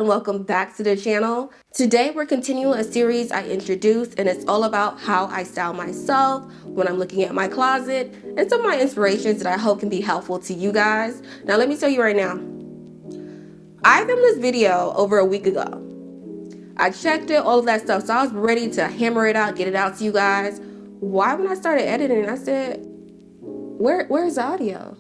and welcome back to the channel. Today we're continuing a series I introduced, and it's all about how I style myself when I'm looking at my closet and some of my inspirations that I hope can be helpful to you guys. Now let me tell you right now, I filmed this video over a week ago. I checked it, all of that stuff, so I was ready to hammer it out, get it out to you guys. Why, when I started editing, I said, where's the audio?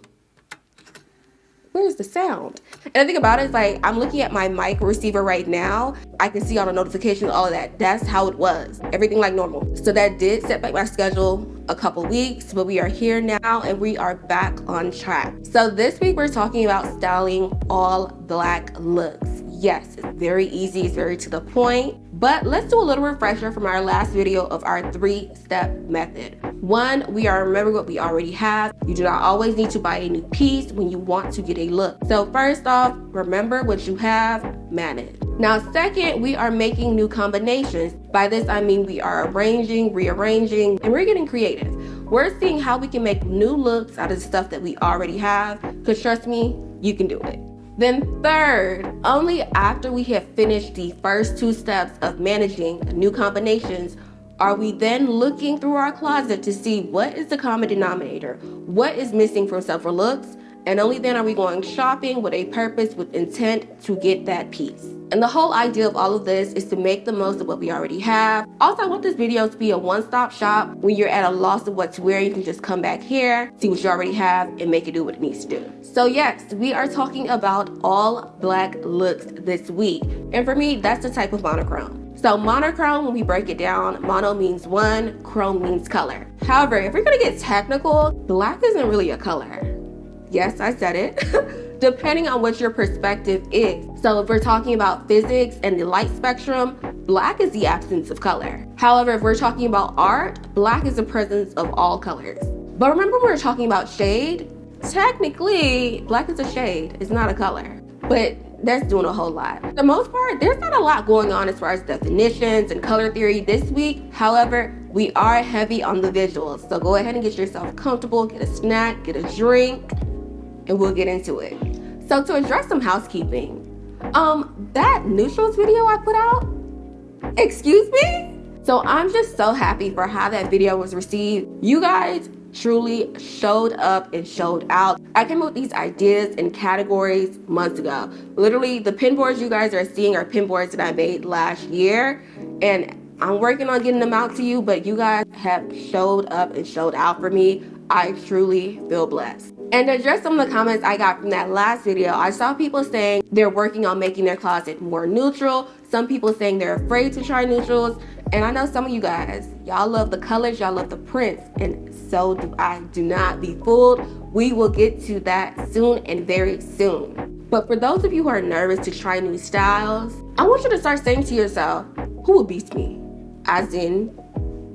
Where's the sound? And the thing about it is, like, I'm looking at my mic receiver right now. I can see all the notifications, all of that. That's how it was. Everything like normal. So that did set back my schedule a couple weeks, but we are here now and we are back on track. So this week we're talking about styling all black looks. Yes, it's very easy, it's very to the point, but let's do a little refresher from our last video of our 3-step method. 1, we are remembering what we already have. You do not always need to buy a new piece when you want to get a look. So first off, remember what you have, manage. Now second, we are making new combinations. By this I mean we are arranging, rearranging, and we're getting creative. We're seeing how we can make new looks out of the stuff that we already have, because trust me, you can do it. Then third, only after we have finished the first 2 steps of managing new combinations are we then looking through our closet to see what is the common denominator, what is missing from several looks, and only then are we going shopping with a purpose, with intent to get that piece. And the whole idea of all of this is to make the most of what we already have. Also, I want this video to be a one-stop shop. When you're at a loss of what to wear, you can just come back here, see what you already have, and make it do what it needs to do. So yes, we are talking about all black looks this week. And for me, that's the type of monochrome. So monochrome, when we break it down, mono means one, chrome means color. However, if we're gonna get technical, black isn't really a color. Yes, I said it. Depending on what your perspective is. So if we're talking about physics and the light spectrum, black is the absence of color. However, if we're talking about art, black is the presence of all colors. But remember when we're talking about shade? Technically, black is a shade, it's not a color. But that's doing a whole lot. For the most part, there's not a lot going on as far as definitions and color theory this week. However, we are heavy on the visuals. So go ahead and get yourself comfortable, get a snack, get a drink, and we'll get into it. So to address some housekeeping, that neutrals video I put out, excuse me? So I'm just so happy for how that video was received. You guys truly showed up and showed out. I came up with these ideas and categories months ago. Literally, the pin boards you guys are seeing are pin boards that I made last year, and I'm working on getting them out to you, but you guys have showed up and showed out for me. I truly feel blessed. And to address some of the comments I got from that last video, I saw people saying they're working on making their closet more neutral. Some people saying they're afraid to try neutrals. And I know some of you guys, y'all love the colors, y'all love the prints, and so do I. Do not be fooled. We will get to that soon and very soon. But for those of you who are nervous to try new styles, I want you to start saying to yourself, who will beat me? As in,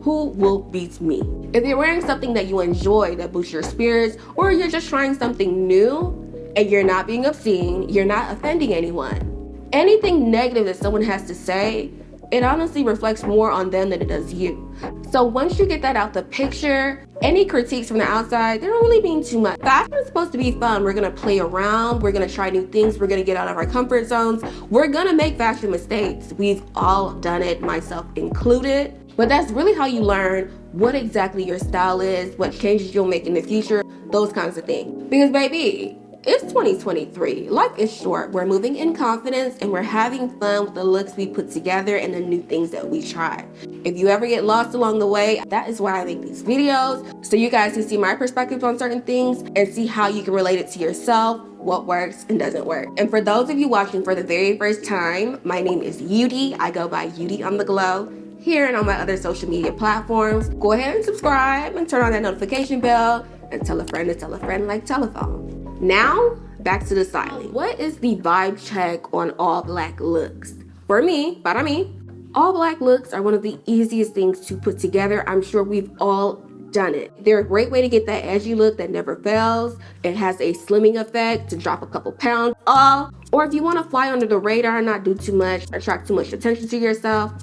who will beat me? If you're wearing something that you enjoy, that boosts your spirits, or you're just trying something new and you're not being obscene, you're not offending anyone. Anything negative that someone has to say, it honestly reflects more on them than it does you. So once you get that out the picture, any critiques from the outside, they don't really mean too much. Fashion is supposed to be fun. We're gonna play around, we're gonna try new things, we're gonna get out of our comfort zones, we're gonna make fashion mistakes. We've all done it, myself included. But that's really how you learn what exactly your style is, what changes you'll make in the future, those kinds of things. Because baby, it's 2023. Life is short. We're moving in confidence and we're having fun with the looks we put together and the new things that we try. If you ever get lost along the way, that is why I make these videos, so you guys can see my perspective on certain things and see how you can relate it to yourself, what works and doesn't work. And for those of you watching for the very first time, my name is Udy. I go by UdyOnTheGlo here and on my other social media platforms. Go ahead and subscribe and turn on that notification bell and tell a friend to tell a friend like telephone. Now, back to the styling. What is the vibe check on all black looks? For me, para mí, all black looks are one of the easiest things to put together. I'm sure we've all done it. They're a great way to get that edgy look that never fails. It has a slimming effect to drop a couple pounds off. Or if you want to fly under the radar and not do too much, attract too much attention to yourself,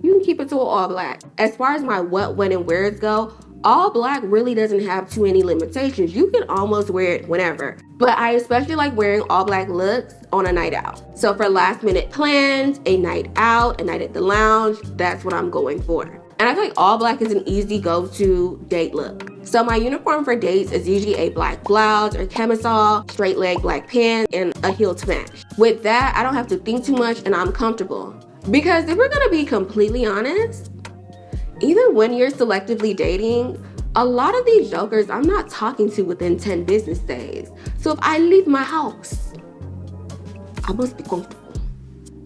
you can keep it to all black. As far as my what, when, and wheres go, All black really doesn't have too many limitations. You can almost wear it whenever. But I especially like wearing all black looks on a night out. So for last minute plans, a night out, a night at the lounge, that's what I'm going for. And I feel like all black is an easy go-to date look. So my uniform for dates is usually a black blouse or camisole, straight leg black pants, and a heel to match. With that, I don't have to think too much and I'm comfortable. Because if we're gonna be completely honest, even when you're selectively dating, a lot of these jokers I'm not talking to within 10 business days. So if I leave my house, I must be comfortable.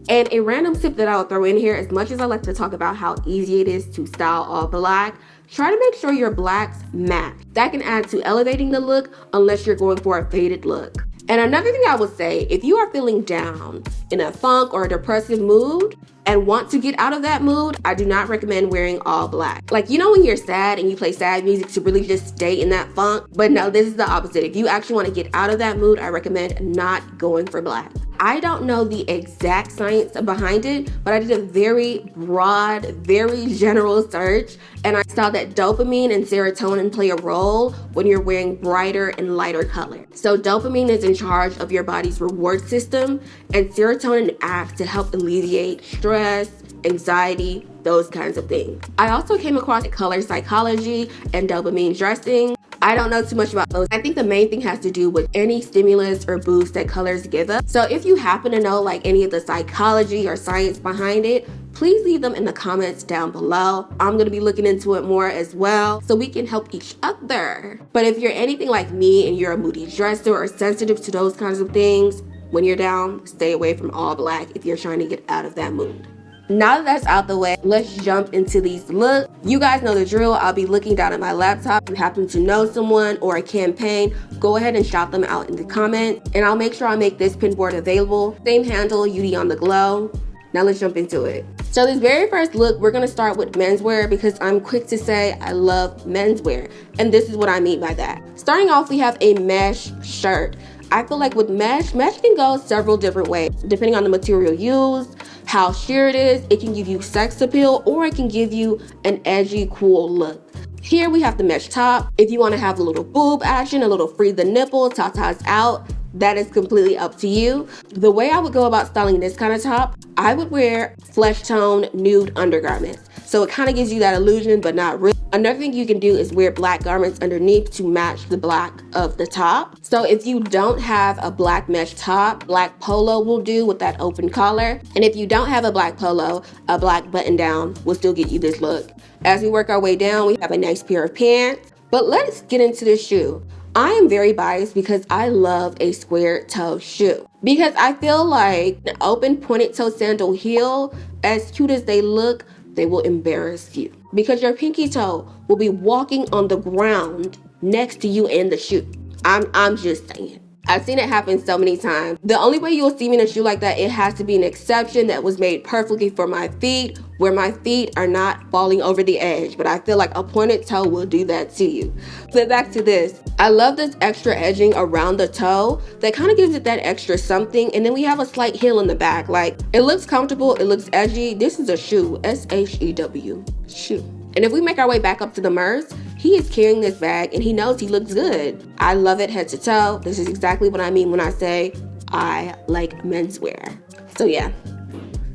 And a random tip that I'll throw in here, as much as I like to talk about how easy it is to style all black, try to make sure your blacks match. That can add to elevating the look unless you're going for a faded look. And another thing I would say, if you are feeling down, in a funk or a depressive mood, and want to get out of that mood, I do not recommend wearing all black. Like, you know when you're sad and you play sad music to really just stay in that funk? But no, this is the opposite. If you actually want to get out of that mood, I recommend not going for black. I don't know the exact science behind it, but I did a very broad, very general search, and I saw that dopamine and serotonin play a role when you're wearing brighter and lighter color. So dopamine is in charge of your body's reward system, and serotonin acts to help alleviate stress, anxiety, those kinds of things. I also came across color psychology and dopamine dressing. I don't know too much about those. I think the main thing has to do with any stimulus or boost that colors give us. So if you happen to know like any of the psychology or science behind it, please leave them in the comments down below. I'm gonna be looking into it more as well so we can help each other. But if you're anything like me and you're a moody dresser or sensitive to those kinds of things, when you're down, stay away from all black if you're trying to get out of that mood. Now that that's out the way, let's jump into these looks. You guys know the drill. I'll be looking down at my laptop. If you happen to know someone or a campaign, go ahead and shout them out in the comments. And I'll make sure I make this pin board available. Same handle, UdyOnTheGlo. Now let's jump into it. So this very first look, we're gonna start with menswear because I'm quick to say I love menswear. And this is what I mean by that. Starting off, we have a mesh shirt. I feel like with mesh can go several different ways, depending on the material used, how sheer it is. It can give you sex appeal or it can give you an edgy, cool look. Here we have the mesh top. If you want to have a little boob action, a little free the nipple, tatas out, that is completely up to you. The way I would go about styling this kind of top, I would wear flesh tone nude undergarments. So it kind of gives you that illusion, but not really. Another thing you can do is wear black garments underneath to match the black of the top. So if you don't have a black mesh top, black polo will do with that open collar. And if you don't have a black polo, a black button down will still get you this look. As we work our way down, we have a nice pair of pants. But let's get into the shoe. I am very biased because I love a square toe shoe. Because I feel like an open pointed toe sandal heel, as cute as they look, they will embarrass you. Because your pinky toe will be walking on the ground next to you in the shoe. I'm just saying. I've seen it happen so many times. The only way you'll see me in a shoe like that, it has to be an exception that was made perfectly for my feet, where my feet are not falling over the edge. But I feel like a pointed toe will do that to you. But back to this. I love this extra edging around the toe that kind of gives it that extra something. And then we have a slight heel in the back. Like, it looks comfortable, it looks edgy. This is a shoe, S-H-E-W, shoe. And if we make our way back up to the Merce, he is carrying this bag and he knows he looks good. I love it head to toe. This is exactly what I mean when I say I like menswear. So yeah.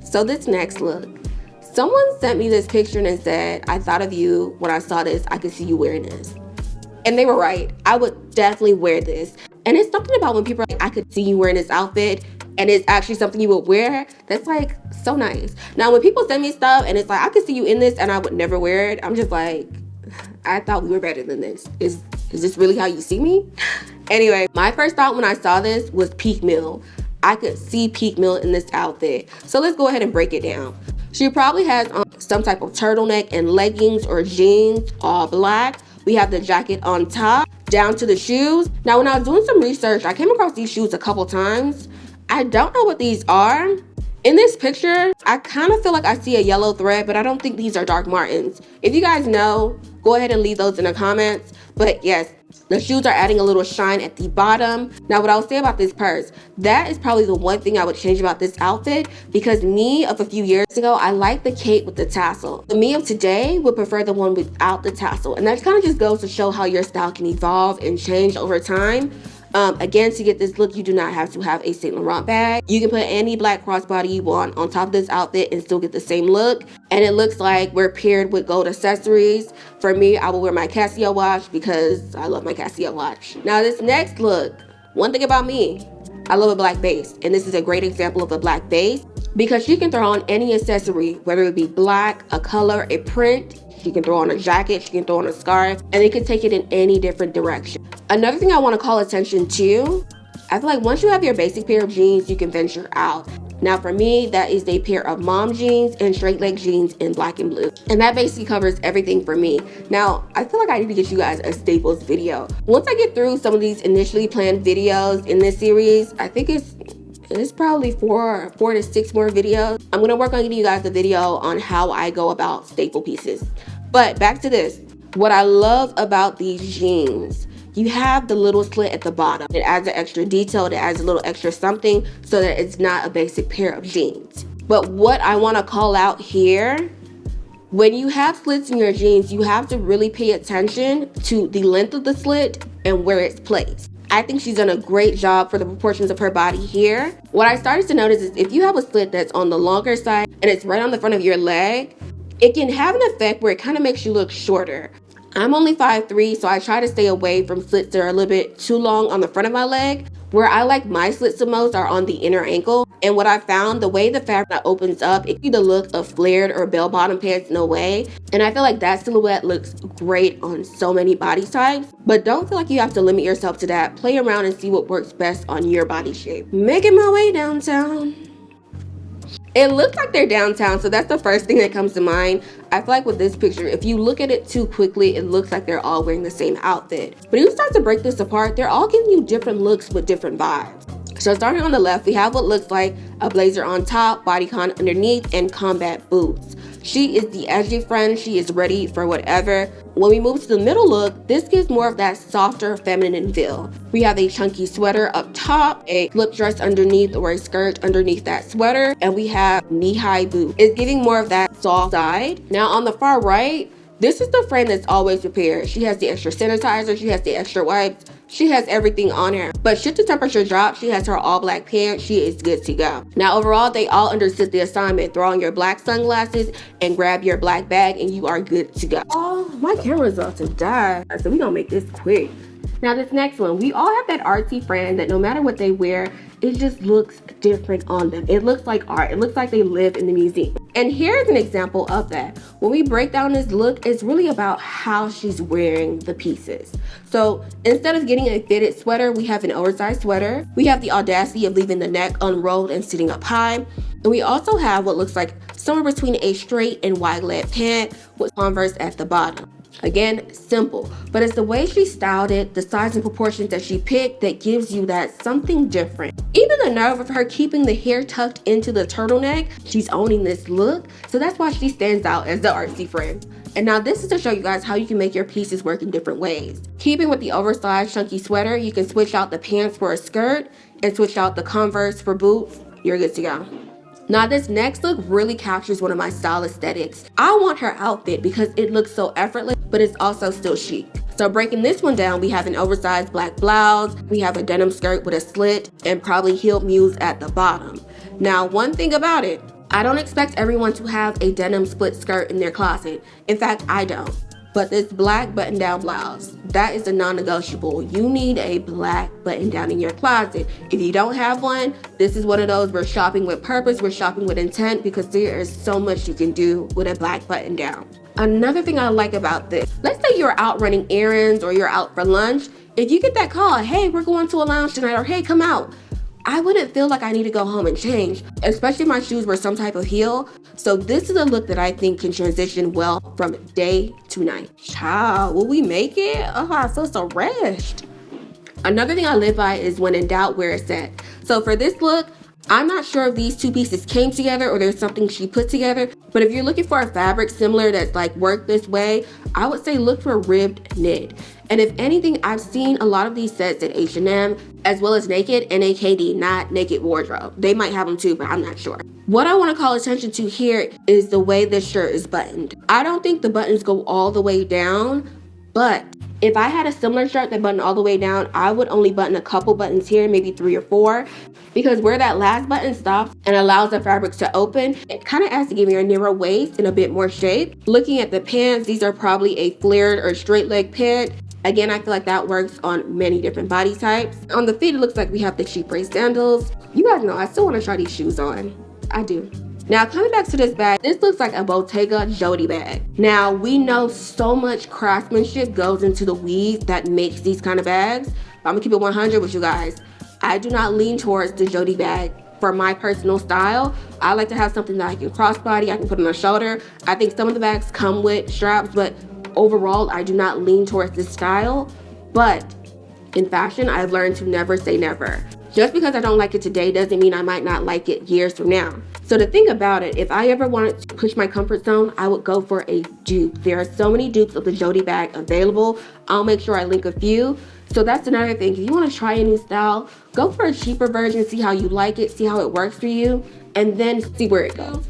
So this next look. Someone sent me this picture and said, I thought of you when I saw this. I could see you wearing this. And they were right. I would definitely wear this. And it's something about when people are like, I could see you wearing this outfit, and it's actually something you would wear, that's like so nice. Now when people send me stuff and it's like, I could see you in this and I would never wear it, I'm just like, I thought we were better than this. Is this really how you see me? Anyway, my first thought when I saw this was peak meal. I could see peak meal in this outfit. So let's go ahead and break it down. She probably has on some type of turtleneck and leggings or jeans, all black. We have the jacket on top, down to the shoes. Now when I was doing some research, I came across these shoes a couple times. I don't know what these are. In this picture, I kind of feel like I see a yellow thread, but I don't think these are Doc Martens. If you guys know, go ahead and leave those in the comments. But yes, the shoes are adding a little shine at the bottom. Now, what I would say about this purse, that is probably the one thing I would change about this outfit, because me of a few years ago, I like the cape with the tassel. The me of today would prefer the one without the tassel. And that kind of just goes to show how your style can evolve and change over time. Again, to get this look, you do not have to have a Saint Laurent bag. You can put any black crossbody you want on top of this outfit and still get the same look. And it looks like we're paired with gold accessories. For me, I will wear my Casio watch because I love my Casio watch. Now, this next look, one thing about me, I love a black base. And this is a great example of a black base because you can throw on any accessory, whether it be black, a color, a print. She can throw on a jacket, she can throw on a scarf, and they can take it in any different direction. Another thing I want to call attention to, I feel like once you have your basic pair of jeans, you can venture out. Now for me, that is a pair of mom jeans and straight leg jeans in black and blue. And that basically covers everything for me. Now, I feel like I need to get you guys a staples video. Once I get through some of these initially planned videos in this series, I think it's probably four to six more videos. I'm gonna work on getting you guys a video on how I go about staple pieces. But back to this. What I love about these jeans, you have the little slit at the bottom. It adds an extra detail, it adds a little extra something so that it's not a basic pair of jeans. But what I wanna call out here, when you have slits in your jeans, you have to really pay attention to the length of the slit and where it's placed. I think she's done a great job for the proportions of her body here. What I started to notice is if you have a slit that's on the longer side and it's right on the front of your leg, it can have an effect where it kind of makes you look shorter. I'm only 5'3", so I try to stay away from slits that are a little bit too long on the front of my leg. Where I like my slits the most are on the inner ankle. And what I found, the way the fabric opens up, it gives you the look of flared or bell-bottom pants in a way. And I feel like that silhouette looks great on so many body types. But don't feel like you have to limit yourself to that. Play around and see what works best on your body shape. Making my way downtown. It looks like they're downtown, so that's the first thing that comes to mind. I feel like with this picture, if you look at it too quickly, it looks like they're all wearing the same outfit. But if you start to break this apart, they're all giving you different looks with different vibes. So starting on the left, we have what looks like a blazer on top, bodycon underneath, and combat boots. She is the edgy friend. She is ready for whatever. When we move to the middle look, this gives more of that softer feminine feel. We have a chunky sweater up top, a slip dress underneath or a skirt underneath that sweater, and we have knee-high boots. It's giving more of that soft side. Now on the far right, this is the friend that's always prepared. She has the extra sanitizer, she has the extra wipes, she has everything on her. But should the temperature drop, she has her all black pants, she is good to go. Now overall, they all understood the assignment. Throw on your black sunglasses and grab your black bag and you are good to go. Oh, my camera's about to die. So we gonna make this quick. Now this next one, we all have that artsy friend that no matter what they wear, it just looks different on them. It looks like art. It looks like they live in the museum. And here's an example of that. When we break down this look, it's really about how she's wearing the pieces. So instead of getting a fitted sweater, we have an oversized sweater. We have the audacity of leaving the neck unrolled and sitting up high. And we also have what looks like somewhere between a straight and wide leg pant with Converse at the bottom. Again, simple, but it's the way she styled it, the size and proportions that she picked that gives you that something different. Even the nerve of her keeping the hair tucked into the turtleneck, she's owning this look, so that's why she stands out as the artsy friend. And now this is to show you guys how you can make your pieces work in different ways. Keeping with the oversized chunky sweater, you can switch out the pants for a skirt and switch out the Converse for boots. You're good to go. Now this next look really captures one of my style aesthetics. I want her outfit because it looks so effortless, but it's also still chic. So breaking this one down, we have an oversized black blouse, we have a denim skirt with a slit, and probably heeled mules at the bottom. Now one thing about it, I don't expect everyone to have a denim split skirt in their closet. In fact, I don't. But this black button-down blouse, that is a non-negotiable. You need a black button-down in your closet. If you don't have one, this is one of those, we're shopping with purpose, we're shopping with intent, because there is so much you can do with a black button-down. Another thing I like about this, let's say you're out running errands or you're out for lunch. If you get that call, hey, we're going to a lounge tonight, or hey, come out, I wouldn't feel like I need to go home and change, especially if my shoes were some type of heel. So this is a look that I think can transition well from day to night. Child, will we make it? Oh, I feel so rushed. Another thing I live by is when in doubt, wear a set. So for this look, I'm not sure if these two pieces came together or there's something she put together, but if you're looking for a fabric similar that's like worked this way, I would say look for ribbed knit. And if anything, I've seen a lot of these sets at H&M as well as Naked and AKD, not Naked Wardrobe. They might have them too, but I'm not sure. What I want to call attention to here is the way this shirt is buttoned. I don't think the buttons go all the way down, but if I had a similar shirt that buttoned all the way down, I would only button a couple buttons here, maybe 3 or 4, because where that last button stops and allows the fabrics to open, it kind of adds to give you a narrow waist and a bit more shape. Looking at the pants, these are probably a flared or straight leg pant. Again, I feel like that works on many different body types. On the feet, it looks like we have the cheap lace sandals. You guys know I still want to try these shoes on. I do. Now, coming back to this bag, this looks like a Bottega Jody bag. Now, we know so much craftsmanship goes into the weave that makes these kind of bags. I'm gonna keep it 100 with you guys. I do not lean towards the Jody bag for my personal style. I like to have something that I can crossbody, I can put on a shoulder. I think some of the bags come with straps, but overall, I do not lean towards this style. But in fashion, I've learned to never say never. Just because I don't like it today doesn't mean I might not like it years from now. So to think about it, if I ever wanted to push my comfort zone, I would go for a dupe. There are so many dupes of the Jody bag available. I'll make sure I link a few. So that's another thing. If you want to try a new style, go for a cheaper version, see how you like it, see how it works for you, and then see where it goes.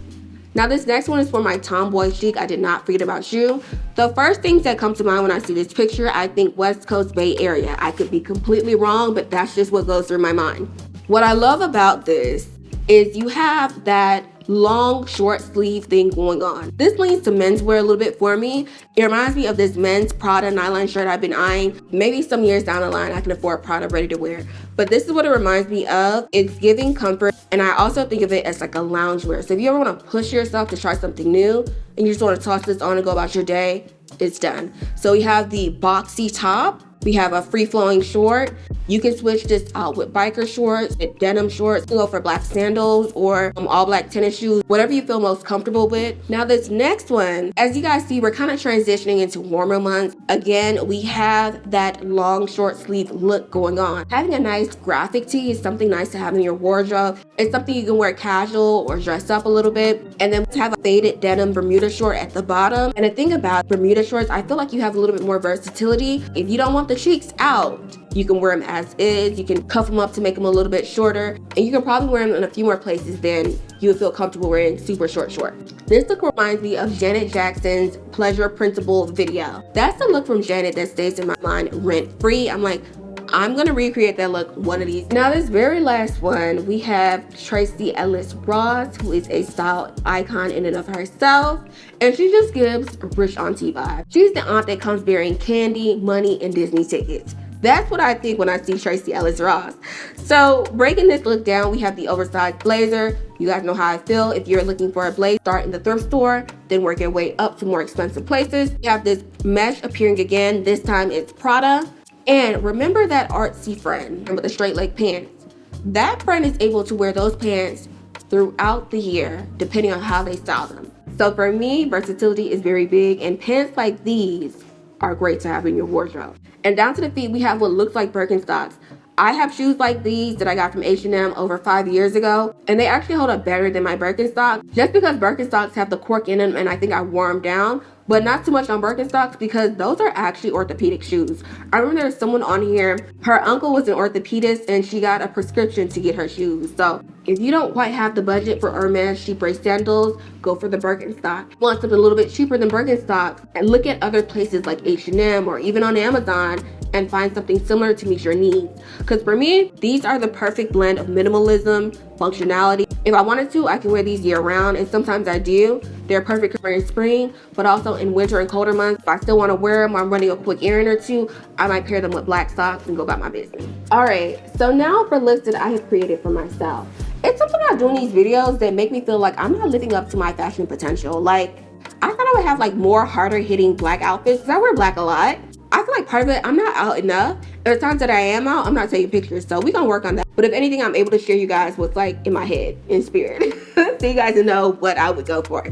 Now this next one is for my tomboy chic. I did not forget about you. The first things that come to mind when I see this picture, I think West Coast Bay Area. I could be completely wrong, but that's just what goes through my mind. What I love about this is you have that long short sleeve thing going on. This leans to menswear a little bit for me. It reminds me of this men's Prada nylon shirt I've been eyeing. Maybe some years down the line I can afford Prada ready to wear. But this is what it reminds me of. It's giving comfort, and I also think of it as like a loungewear. So if you ever want to push yourself to try something new and you just want to toss this on and go about your day, it's done. So we have the boxy top. We have a free-flowing short. You can switch this out with biker shorts, with denim shorts. You can go for black sandals or all black tennis shoes, whatever you feel most comfortable with. Now this next one, as you guys see, we're kind of transitioning into warmer months. Again, we have that long short sleeve look going on. Having a nice graphic tee is something nice to have in your wardrobe. It's something you can wear casual or dress up a little bit. And then have a faded denim Bermuda short at the bottom. And the thing about Bermuda shorts, I feel like you have a little bit more versatility. If you don't want the cheeks out, you can wear them as is. You can cuff them up to make them a little bit shorter, and you can probably wear them in a few more places than you would feel comfortable wearing super short shorts. This look reminds me of Janet Jackson's Pleasure Principle video. That's the look from Janet that stays in my mind rent free. I'm like, I'm gonna recreate that look one of these. Now this very last one, we have Tracy Ellis Ross, who is a style icon in and of herself, and she just gives rich auntie vibe. She's the aunt that comes bearing candy, money, and Disney tickets. That's what I think when I see Tracy Ellis Ross. So breaking this look down, we have the oversized blazer. You guys know how I feel. If you're looking for a blazer, start in the thrift store, then work your way up to more expensive places. You have this mesh appearing again. This time it's Prada. And remember that artsy friend with the straight leg pants. That friend is able to wear those pants throughout the year, depending on how they style them. So for me, versatility is very big, and pants like these are great to have in your wardrobe. And down to the feet, we have what looks like Birkenstocks. I have shoes like these that I got from H&M over 5 years ago, and they actually hold up better than my Birkenstocks, just because Birkenstocks have the cork in them and I think I wore them down, but not too much on Birkenstocks because those are actually orthopedic shoes. I remember there was someone on here, her uncle was an orthopedist and she got a prescription to get her shoes. So if you don't quite have the budget for Hermes cheap lace sandals, go for the Birkenstock. Want something a little bit cheaper than Birkenstocks, and look at other places like H&M or even on Amazon and find something similar to meet your needs. Because for me, these are the perfect blend of minimalism, functionality. If I wanted to, I can wear these year round, and sometimes I do. They're perfect for in spring, but also in winter and colder months. If I still want to wear them, I'm running a quick errand or two, I might pair them with black socks and go about my business. All right, so now for looks that I have created for myself. It's something about doing these videos that make me feel like I'm not living up to my fashion potential. Like, I thought I would have like more harder hitting black outfits because I wear black a lot. I feel like part of it, I'm not out enough. There's times that I am out, I'm not taking pictures, so we're gonna work on that. But if anything, I'm able to share you guys what's like in my head, in spirit, so you guys know what I would go for.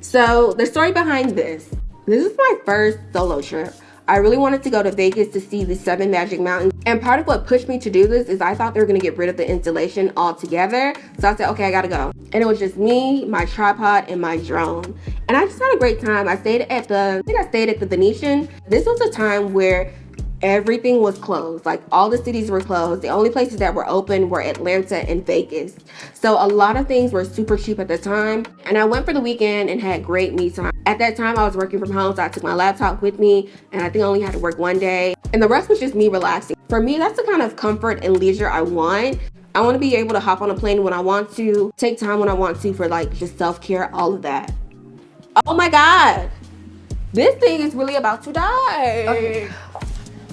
So the story behind this is my first solo trip. I really wanted to go to Vegas to see the 7 Magic Mountains. And part of what pushed me to do this is I thought they were going to get rid of the installation altogether. So I said, okay, I gotta go. And it was just me, my tripod, and my drone. And I just had a great time. I stayed at the Venetian. This was a time where everything was closed. Like, all the cities were closed. The only places that were open were Atlanta and Vegas. So a lot of things were super cheap at the time. And I went for the weekend and had great me time. At that time, I was working from home, so I took my laptop with me, and I think I only had to work one day. And the rest was just me relaxing. For me, that's the kind of comfort and leisure I want. I want to be able to hop on a plane when I want to, take time when I want to for like just self-care, all of that. Oh my God. This thing is really about to die. Okay.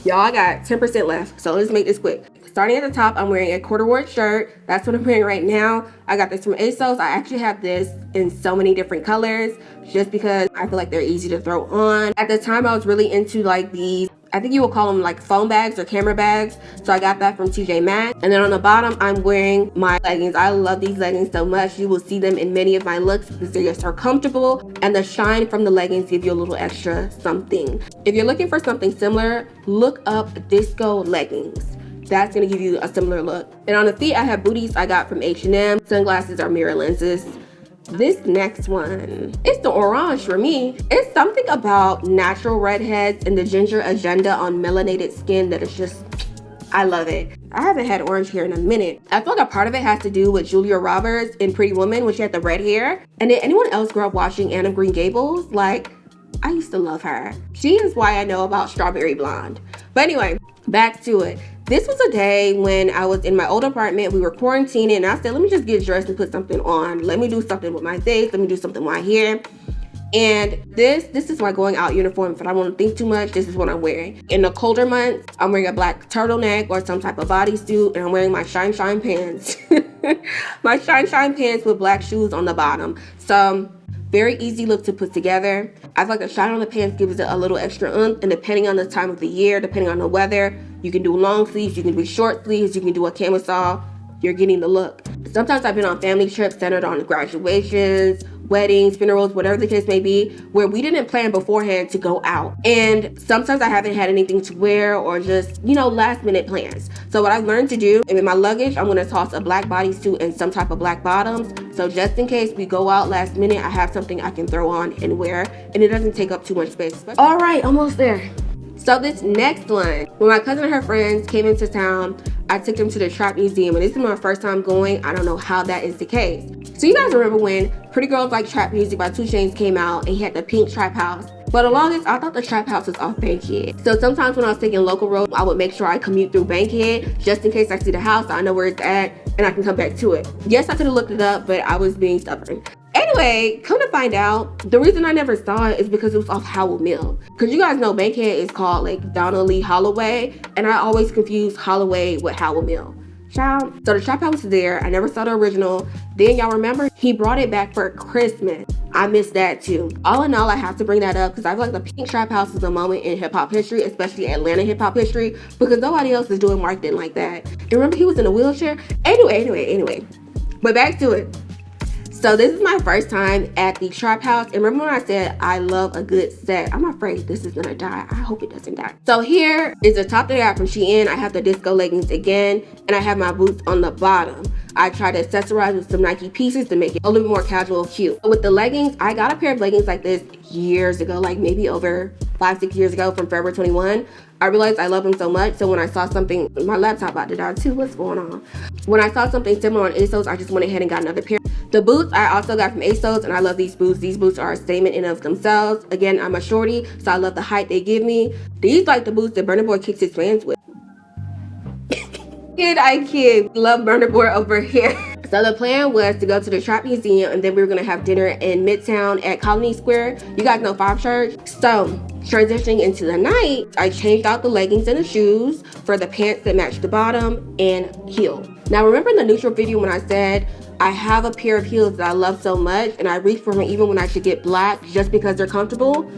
Y'all, I got 10% left, so let's make this quick. Starting at the top, I'm wearing a corduroy shirt. That's what I'm wearing right now. I got this from ASOS. I actually have this in so many different colors just because I feel like they're easy to throw on. At the time, I was really into like these, I think you would call them like phone bags or camera bags. So I got that from TJ Maxx. And then on the bottom, I'm wearing my leggings. I love these leggings so much. You will see them in many of my looks because they're just so comfortable. And the shine from the leggings give you a little extra something. If you're looking for something similar, look up disco leggings. That's gonna give you a similar look. And on the feet, I have booties I got from H&M. Sunglasses are mirror lenses. This next one, it's the orange for me. It's something about natural redheads and the ginger agenda on melanated skin that is just, I love it. I haven't had orange hair in a minute. I feel like a part of it has to do with Julia Roberts in Pretty Woman when she had the red hair. And did anyone else grow up watching Anne of Green Gables? Like, I used to love her. She is why I know about Strawberry Blonde. But anyway, back to it. This was a day when I was in my old apartment. We were quarantining, and I said, let me just get dressed and put something on. Let me do something with my face. Let me do something with my hair. And this is my going out uniform. If I don't want to think too much, this is what I'm wearing. In the colder months, I'm wearing a black turtleneck or some type of bodysuit, and I'm wearing my shine pants. My shine pants with black shoes on the bottom. So very easy look to put together. I feel like the shine on the pants gives it a little extra oomph, and depending on the time of the year, depending on the weather, you can do long sleeves, you can do short sleeves, you can do a camisole. You're getting the look. Sometimes I've been on family trips centered on graduations, weddings, funerals, whatever the case may be, where we didn't plan beforehand to go out. And sometimes I haven't had anything to wear or just, last minute plans. So what I've learned to do, in my luggage, I'm gonna toss a black bodysuit and some type of black bottoms. So just in case we go out last minute, I have something I can throw on and wear, and it doesn't take up too much space. All right, almost there. So this next one, when my cousin and her friends came into town, I took them to the Trap Museum, and this is my first time going. I don't know how that is the case. So you guys remember when Pretty Girls Like Trap Music by 2 Chainz came out, and he had the pink trap house? For the longest, I thought the trap house was off Bankhead. So sometimes when I was taking local road, I would make sure I commute through Bankhead, just in case I see the house, I know where it's at, and I can come back to it. Yes, I could have looked it up, but I was being stubborn. Anyway, come to find out, the reason I never saw it is because it was off Howell Mill. Because you guys know Bankhead is called like Donna Lee Holloway, and I always confuse Holloway with Howell Mill. Child. So the trap house was there. I never saw the original. Then y'all remember he brought it back for Christmas. I missed that too. All in all, I have to bring that up because I feel like the pink trap house is a moment in hip hop history, especially Atlanta hip hop history, because nobody else is doing marketing like that. And remember he was in a wheelchair? Anyway. But back to it. So this is my first time at the trap house. And remember when I said I love a good set? I'm afraid this is gonna die. I hope it doesn't die. So here is the top that I got from Shein. I have the disco leggings again, and I have my boots on the bottom. I tried to accessorize with some Nike pieces to make it a little bit more casual and cute. With the leggings, I got a pair of leggings like this years ago, like maybe over 5-6 years ago from Forever 21. I realized I love them so much, so when I saw something, my laptop about to die too, what's going on? When I saw something similar on ASOS, I just went ahead and got another pair. The boots I also got from ASOS, and I love these boots. These boots are a statement in of themselves. Again, I'm a shorty, so I love the height they give me. These like the boots that Burna Boy kicks his fans with. I kid. Love Burna Boy over here. So the plan was to go to the Trap Museum, and then we were gonna have dinner in Midtown at Colony Square. You guys know 5 Church. So transitioning into the night, I changed out the leggings and the shoes for the pants that matched the bottom and heel. Now remember in the neutral video when I said I have a pair of heels that I love so much, and I reach for them even when I should get black just because they're comfortable?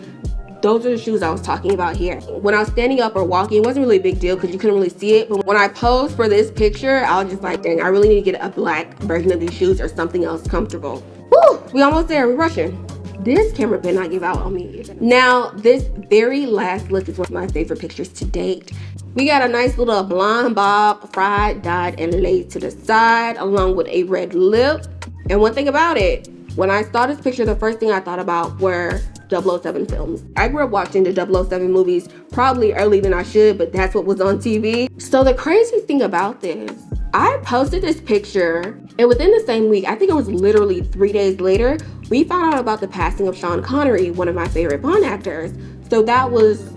Those are the shoes I was talking about here. When I was standing up or walking, it wasn't really a big deal because you couldn't really see it. But when I posed for this picture, I was just like, dang, I really need to get a black version of these shoes or something else comfortable. Woo, we almost there, we're rushing. This camera better not give out on me. Now, this very last look is one of my favorite pictures to date. We got a nice little blonde bob, fried, dyed, and laid to the side, along with a red lip. And one thing about it, when I saw this picture, the first thing I thought about were 007 films. I grew up watching the 007 movies probably earlier than I should, but that's what was on TV. So the crazy thing about this, I posted this picture, and within the same week, I think it was literally 3 days later, we found out about the passing of Sean Connery, one of my favorite Bond actors. So that was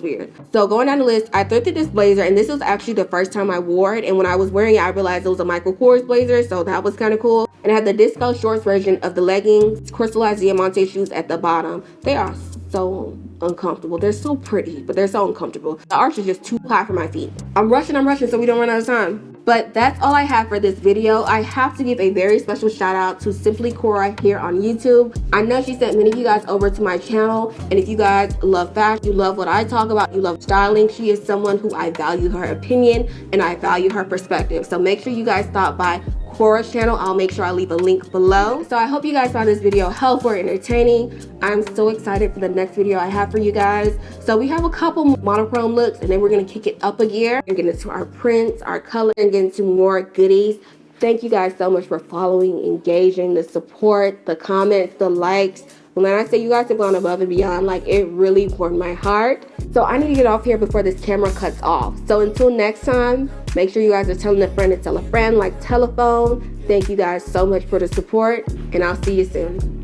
weird. So going down the list, I thrifted this blazer, and this was actually the first time I wore it. And when I was wearing it, I realized it was a Michael Kors blazer, so that was kind of cool. And it had the disco shorts version of the leggings, crystallized diamante shoes at the bottom. They are so uncomfortable. They're so pretty, but they're so uncomfortable. The arch is just too high for my feet. I'm rushing so we don't run out of time. But that's all I have for this video. I have to give a very special shout out to Simply Kura here on YouTube. I know she sent many of you guys over to my channel, and if you guys love fashion, you love what I talk about, you love styling, she is someone who I value her opinion and I value her perspective. So make sure you guys stop by Kura's channel. I'll make sure I leave a link below. So I hope you guys found this video helpful or entertaining. I'm so excited for the next video I have for you guys. So we have a couple monochrome looks, and then we're gonna kick it up a gear and get into our prints, our color, and get into more goodies. Thank you guys so much for following, engaging, the support, the comments, the likes. When I say you guys have gone above and beyond, like, it really warmed my heart. So I need to get off here before this camera cuts off. So until next time, make sure you guys are telling a friend to tell a friend, like telephone. Thank you guys so much for the support, and I'll see you soon.